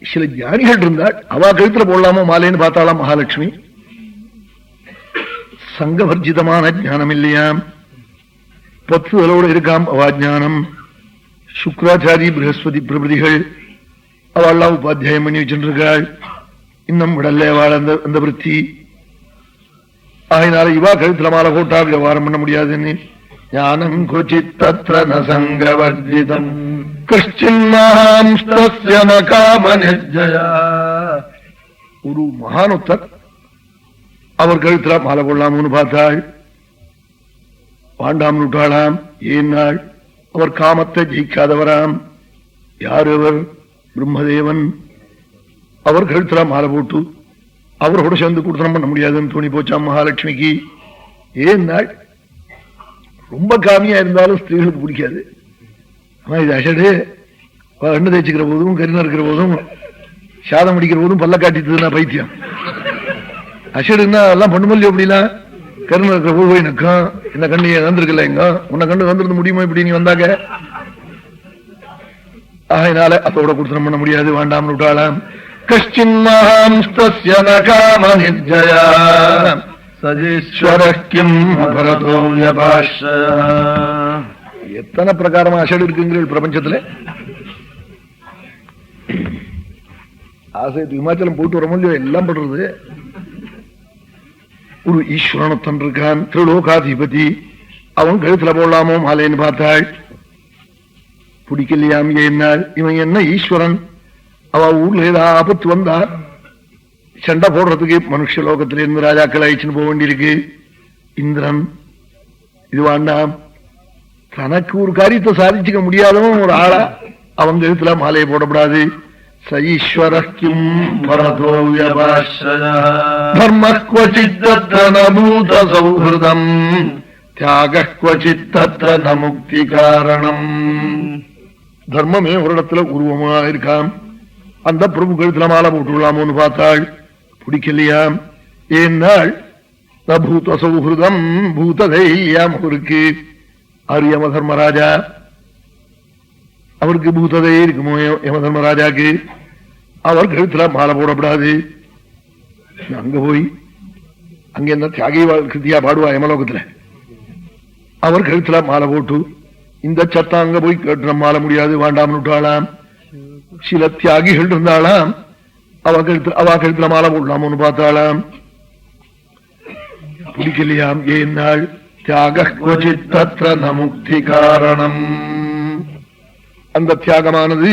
சில ஞானிகள் இருந்தாள், அவ கழுத்துல போடலாமோ மாலைன்னு பார்த்தாலாம் மகாலட்சுமி. சங்கவர்ஜிதமான ஞானம் இல்லையாம், பத்துதலோட இருக்காம் அவா ஞானம். சுக்ராச்சாரி பிரகஸ்பதி பிரபதிகள் அவள்லாம் உபாத்தியாயம் பண்ணி வச்சுருக்காள். இன்னும் விடல்ல அவள் அந்த விருத்தி. அதனால இவா கழுத்துல மாலை போட்டா விவகாரம் பண்ண முடியாதுன்னு ஞானம் கொச்சித் தத்ர ந சங்கவர்ஜிதம் கிருஷ்ணாம் ஒரு மகானுத்தர் அவர் கழுத்துல மாலை போடலாம்னு பார்த்தாள். வாண்டாம் விட்டாளாம். ஏன்னாள்? அவர் காமத்தை ஜெயிக்காதவராம். யார் அவர்? பிரம்மதேவன். அவர் கழுத்துல மாலை போட்டு அவரோட சேர்ந்து கொடுத்தனம் பண்ண முடியாதுன்னு தோணி போச்சாம் மகாலட்சுமிக்கு. ஏன்னாள்? ரொம்ப காமியா இருந்தாலும் ஸ்திரீகளுக்கு பிடிக்காது. ஆனா இது அஷடு எண்ணெய் தேய்ச்சிக்கிற போதும் கருணா இருக்கிற போதும் சாதம் அடிக்கிற போதும் பல்ல காட்டித்ததுன்னா பைத்தியம். அஷடுன்னா எல்லாம் பண்ணுமல்லி அப்படிலாம் கருணா இருக்கிற போது போய் நக்கம். இந்த கண்ணு வந்திருக்கல எங்க உன்னை கண்டு வந்திருந்து முடியுமா இப்படி நீ வந்தாங்க? அதனால அதோட கொடுத்தனம் பண்ண முடியாது, வேண்டாம் விட்டாளாம். எத்தனை பிரகாரமா அஷடு இருக்குங்கிற பிரபஞ்சத்துல. ஆசை இமாச்சலம் போயிட்டு வர முடியும், எல்லாம் பண்றது. ஒரு ஈஸ்வரனத்தன் இருக்கான், திருலோகாதிபதி. அவன் கழுத்துல போடலாமோ மாலைன்னு பார்த்தாள். பிடிக்கலையாம். என்னாள்? இவன் என்ன ஈஸ்வரன்? அவ ஊர்ல ஏதாவது ஆபத்து வந்தா சண்டை போடுறதுக்கு மனுஷ லோகத்தில இருந்து ராஜாக்கள் அழிச்சுன்னு போக வேண்டியிருக்கு. இந்திரன் இது வேண்டாம். தனக்கு ஒரு காரியத்தை சாதிச்சுக்க முடியாதவன் ஒரு ஆளா அவங்க எழுத்துல மாலையை போடப்படாது. சஈஸ்வரம் சௌஹிருதம் தியாக முக்தி காரணம். தர்மமே ஒரு இடத்துல உருவமா இருக்காம். அந்த பிரபு கழுத்துல மாலை போட்டுள்ளாமோன்னு பார்த்தாள். பிடிக்கலையாம். ஏன்னாள்? பூத சௌஹிருதம் பூததையாம். அவருக்கு அவர் யம தர்மராஜா, அவருக்கு பூததை இருக்குமோ யம தர்மராஜாக்கு? அவர் கழுத்துல மாலை போடப்படாது. அங்க போய் அங்க என்ன தியாகி கிருத்தியா பாடுவா யமலோகத்துல. அவர் கழுத்துல மாலை போட்டு இந்த சத்தம் அங்க போய் கேட்டு நம்ம மாற முடியாது, வேண்டாம்னு விட்டாளாம். சில தியாகிகள் இருந்தாளாம், அவ கழுத்துல மாலை போடலாமோன்னு பார்த்தாளாம். பிடிக்கலையாம். ஏன்னாள்? தியாக முக்தி காரணம். அந்த தியாகமானது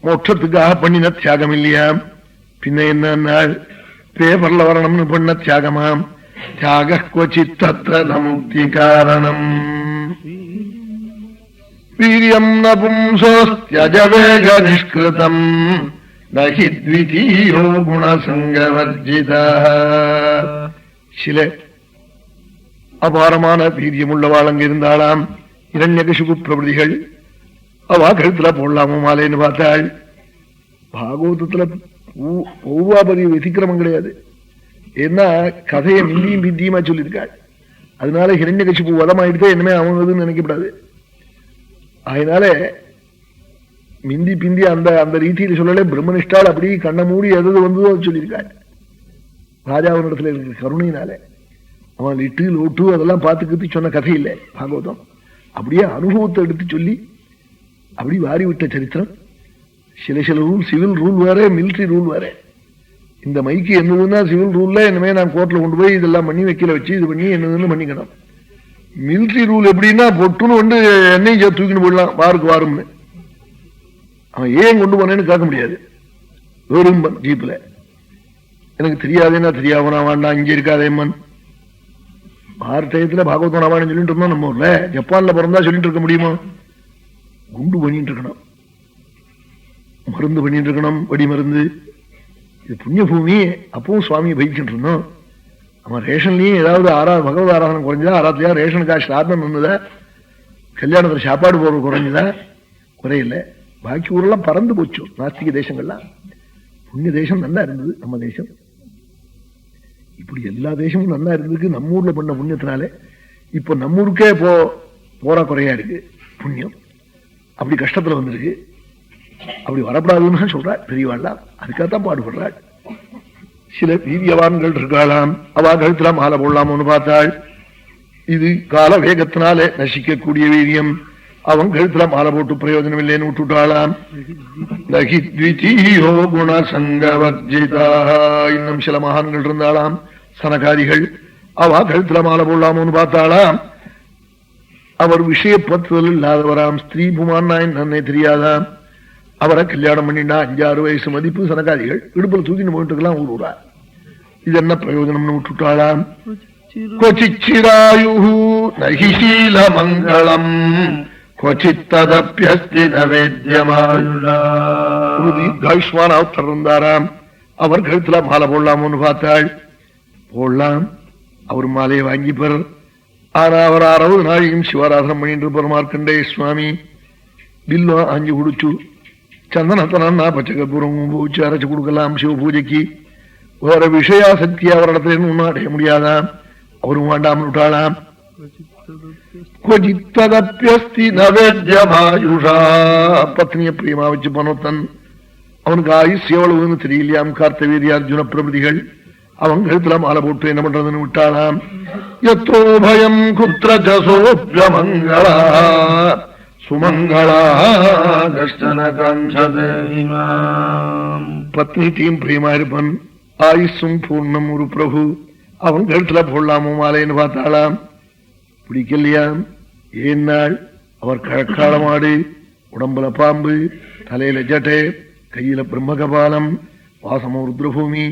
மோட்சத்துக்காக பண்ணின தியாகம் இல்லையாம். பின்ன என்ன? பேப்பர்ல வரணும்னு பண்ண தியாகமாம். தியாக முக்தி காரணம். வீரியம் நபும்சோஸ்த்யஜவேக நிஷ்கிருதம் நஹி த்விதீயோ குணசங்கவர்ஜிதः. சில அபாரமான வீரியமுள்ளவாள் அங்க இருந்தாளாம். இரண்யகசிபு பிரபதிகள். அவ கழுத்துல போடலாமோ மாலைன்னு பார்த்தாள். பாகவதத்துல ஒவ்வாபதி வதிக்கிரமம் கிடையாது. ஏன்னா கதையை மிந்தியும் பிந்தியுமா சொல்லியிருக்காள். அதனால ஹிரண்யகசிபு வதமாயிடுதே என்னமே அவங்கதுன்னு நினைக்கப்படாது. அதனால மிந்தி பிந்தி அந்த அந்த ரீதியில் சொல்லல. பிரம்மனிஷ்டால் அப்படி கண்ண மூடி எது வந்ததோ சொல்லியிருக்காள். ராஜாவினிடத்துல இருக்கிற கருணையினால அவன் லிட்டு லோட்டு அதெல்லாம் பார்த்துக்கிட்டு சொன்ன கதை இல்லை பாகவதம். அப்படியே அனுபவத்தை எடுத்து சொல்லி அப்படி வாரி விட்ட சரித்திரம். சில சில ரூல், சிவில் ரூல் வேற, மிலிட்டரி ரூல் வேற. இந்த மைக்கு என்னதுன்னா சிவில் ரூல்ல இனிமே நான் கோர்ட்ல கொண்டு போய் இதெல்லாம் பண்ணி வைக்கல வச்சு இது பண்ணி என்னதுன்னு பண்ணிக்கணும். மிலிட்டரி ரூல் எப்படின்னா பொட்டுன்னு வந்து என்னையும் தூக்கின்னு போடலாம் வாருக்கு வாரும்னு. அவன் ஏன் கொண்டு போனேன்னு கேட்க முடியாது. வெறும் ஜீப்ல எனக்கு தெரியாதுன்னா தெரியாமனா வேண்டாம் இங்க இருக்காதேம்மன். ஆறு டயத்துல பாகவதம் ராமாயணம் சொல்லிட்டு இருந்தோம். நம்ம ஊர்ல ஜப்பான்ல பிறந்தா சொல்லிட்டு இருக்க முடியுமோ? குண்டு பண்ணிட்டு இருக்கணும், மருந்து பண்ணிட்டு இருக்கணும், வெடி மருந்து. இது புண்ணிய பூமி. அப்பவும் சுவாமியை பயிச்சுட்டு இருந்தோம். அவன் ரேஷன்லயும் ஏதாவது பகவத் ஆராதனை குறைஞ்சதா, ஆராத்தியா ரேஷனுக்கா ஸ்ராத்தம் இருந்ததா, கல்யாணத்துல சாப்பாடு போறது குறைஞ்சதா? குறையில. பாக்கி ஊரெல்லாம் பறந்து போச்சு. நாஸ்திக தேசங்கள்லாம். புண்ணிய தேசம் நல்லா இருந்தது நம்ம தேசம். இப்படி எல்லா தேசமும் நல்லா இருந்ததுக்கு நம்ம ஊர்ல பண்ண புண்ணியத்தினாலே இப்ப நம்ம ஊருக்கே போற குறையா இருக்கு புண்ணியம். அப்படி கஷ்டத்துல வந்திருக்கு. அப்படி வரப்படாதுன்னு சொல்றாள் பெரியவாள்லாம். அதுக்காகத்தான் பாடுபடுறாள். சில வீரியவான்கள் இருக்காளாம், அவ கழுத்துல மாலை போடலாமோன்னு பார்த்தாள். இது கால வேகத்தினாலே நசிக்கக்கூடிய வீரியம், அவன் கழுத்துல மாலை போட்டு பிரயோஜனம் இல்லைன்னு விட்டுட்டாளாம். இன்னும் சில மகான்கள் இருந்தாளாம் சனகாதிகள், அவ கழுத்துல மாலை போடலாமோன்னு பார்த்தாளாம். அவர் விஷய பற்றுதல் இல்லாதவராம், ஸ்திரீ புமான்னா என்னன்னே தெரியாதாம். அவரை கல்யாணம் பண்ணிண்டா 5-6 வயசு மதிப்பு சனகாதிகள் இடுப்புல தூக்கின்னு போயிட்டுக்கலாம் ஊரூரா. இது என்ன பிரயோஜனம்னு விட்டுட்டாளாம். கொச்சிச்சிராயு நகிஷீல மங்களம் இருந்தாராம். அவர் கழுத்துல மாலை போடலாமோன்னு பார்த்தாள். போடலாம், அவர் மாலையை வாங்கி பெற. ஆனா அவர் 60 நாளையும் சிவாராதனம் பண்ணிட்டு இருப்பார் மார்க்கண்டேய சுவாமி. பில்வா ஆஞ்சு குடிச்சு சந்தனத்தனா பச்சை கற்பூரம் பூச்சி அரைச்சு கொடுக்கலாம் சிவ பூஜைக்கு. வேற விஷயாசக்தி அவரிடத்துல ஒன்னும் அடைய முடியாதாம். அவரும் வேண்டாமல் விட்டாளாம். பத்னிய பிரியமா வச்சு பனோத்தன், அவனுக்கு ஆயுஸ் எவ்வளவுன்னு தெரியலையாம். கார்த்தவீரிய அர்ஜுன பிரபதிகள் அவன் கழுத்துல மாலை போட்டு என்ன பண்றதுன்னு விட்டாளாம். யத்தோ பயம் குத்ரஜசோப்யமங்களா சுமங்களா பத்னி தீம் பிரியமா இருப்பன், ஆயுஷும் பூர்ணம் ஒரு பிரபு. அவன் கழுத்துல போடலாமோ மாலைன்னு பார்த்தாளாம். பிடிக்கலையாம். ஏன்னாள் அவர் கழக்காளமாடு, உடம்புல பாம்பு, தலையில ஜட்டை, கையில பிரம்மகபாலம், வாசமோ ருத்ரபூமி.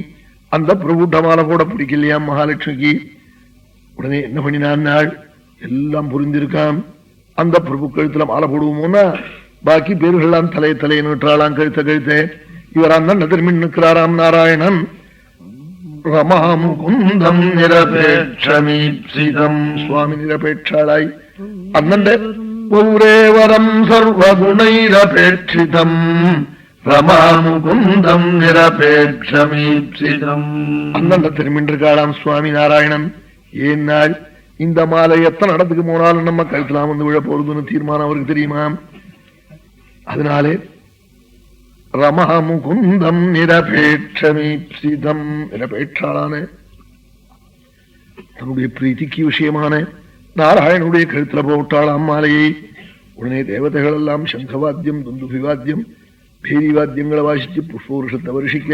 அந்த பிரபுட்ட மாலை போட பிடிக்கலையாம் மகாலட்சுமிக்கு. உடனே என்ன பண்ணினான் நாள் எல்லாம் புரிந்திருக்காம். அந்த பிரபு கழுத்துல மாலை போடுவோமோன்னா பாக்கி பேர்கள்லாம் தலையை நிற்றாளாம் கழுத்த. இவர் அந்த திரும்பி நிற்கிறாராம் நாராயணன். ரமாமுகுந்தம் நிரபேட்சமீப்சிதம், சுவாமி நிரபேட்சாளாய் அண்ணண்ட ஒரே வரம் சர்வகுணைரபேட்சிதம் ரமாமுகுந்தம் நிரபேட்சமீப்சிதம். அண்ணண்ட திரும்பின்றிருக்காளாம் சுவாமி நாராயணன். ஏன் நாள் இந்த மாலை எத்தனை இடத்துக்கு போனாலும் நம்ம கழுத்தலாம் வந்து விழ போறதுன்னு தீர்மானம் அவருக்கு தெரியுமா. அதனாலே ரமாமுகுந்தம் நிரபேட்சமீப்சிதம், நிரபேட்சாளான தன்னுடைய பிரீத்திக்கு விஷயமான நாராயணனுடைய கழுத்துல போட்டாளாம் மாலையை. உடனே தேவதைகள் எல்லாம் சங்கவாத்தியம், துந்துபிவாத்தியம், பேரிவாத்தியங்களை வாசிச்சு புஷ்பவருஷத்தை வருஷிக்க,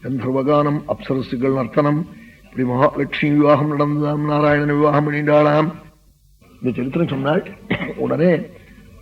கந்தர்வகானம், அப்சரசுகள் நர்த்தனம், இப்படி மகாலட்சுமி விவாகம் நடந்ததாம். நாராயணன் விவாகம் பண்ணிட்டாளாம். இந்த சரித்திரம் சொன்னாள். உடனே